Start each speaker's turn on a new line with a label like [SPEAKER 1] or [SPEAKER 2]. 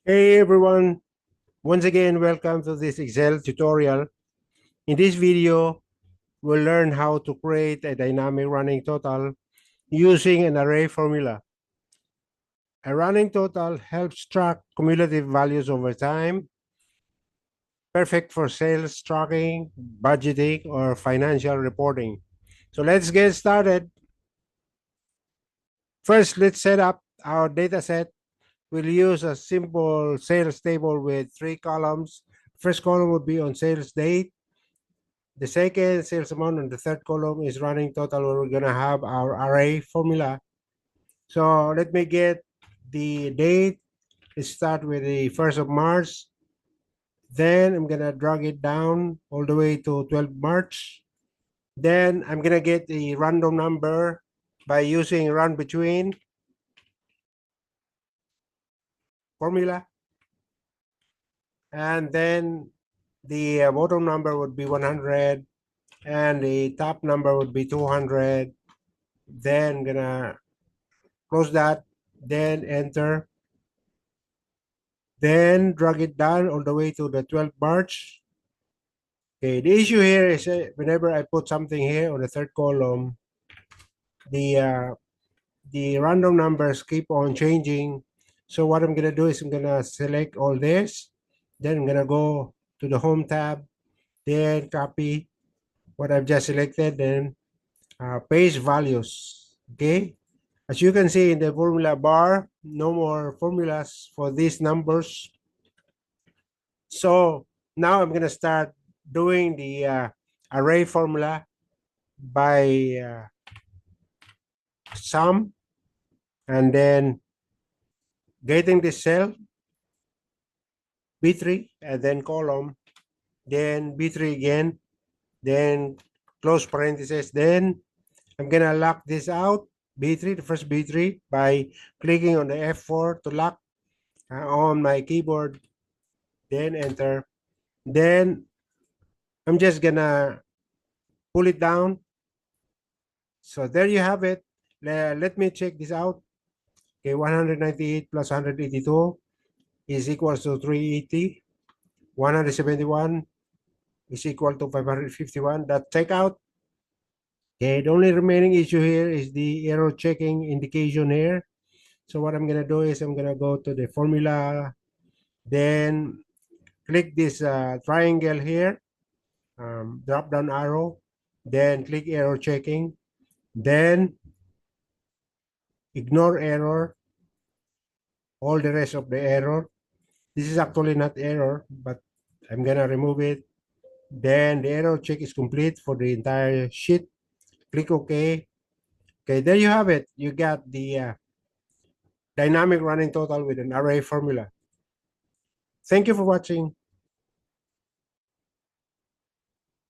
[SPEAKER 1] Hey everyone, once again welcome to this Excel tutorial. In this video, we'll learn how to create a dynamic running total using an array formula. A running total helps track cumulative values over time, perfect for sales tracking, budgeting, or financial reporting. So let's get started. First, let's set up our data set. We'll use a simple sales table with 3 columns. First column would be on sales date. The second sales amount on the third column is running total, where we're gonna have our array formula. So let me get the date. Let's start with the 1st of March. Then I'm gonna drag it down all the way to 12 March. Then I'm gonna get the random number by using run between formula. And then the bottom number would be 100 and the top number would be 200. Then gonna close that, then enter, then drag it down all the way to the 12th March. Okay, the issue here is whenever I put something here on the third column, the random numbers keep on changing. So what I'm gonna do is I'm gonna select all this, then I'm gonna go to the home tab, then copy what I've just selected, then paste values. Okay, as you can see in the formula bar, no more formulas for these numbers. So now I'm going to start doing the array formula by sum, and then getting the cell B3 and then column, then B3 again, then close parentheses. Then I'm going to lock this out, B3, the first B3, by clicking on the F4 to lock on my keyboard, then enter. Then I'm just going to pull it down. So there you have it. Let me check this out. Okay, 198 plus 182 is equals to 380. 171 is equal to 551. That check out. Okay, the only remaining issue here is the error checking indication here. So what I'm gonna do is I'm gonna go to the formula, then click this triangle here, drop down arrow, then click error checking, then ignore error, all the rest of the error. This is actually not error, but I'm gonna remove it. Then the error check is complete for the entire sheet. Click OK. Okay, there you have it. You got the dynamic running total with an array formula. Thank you for watching.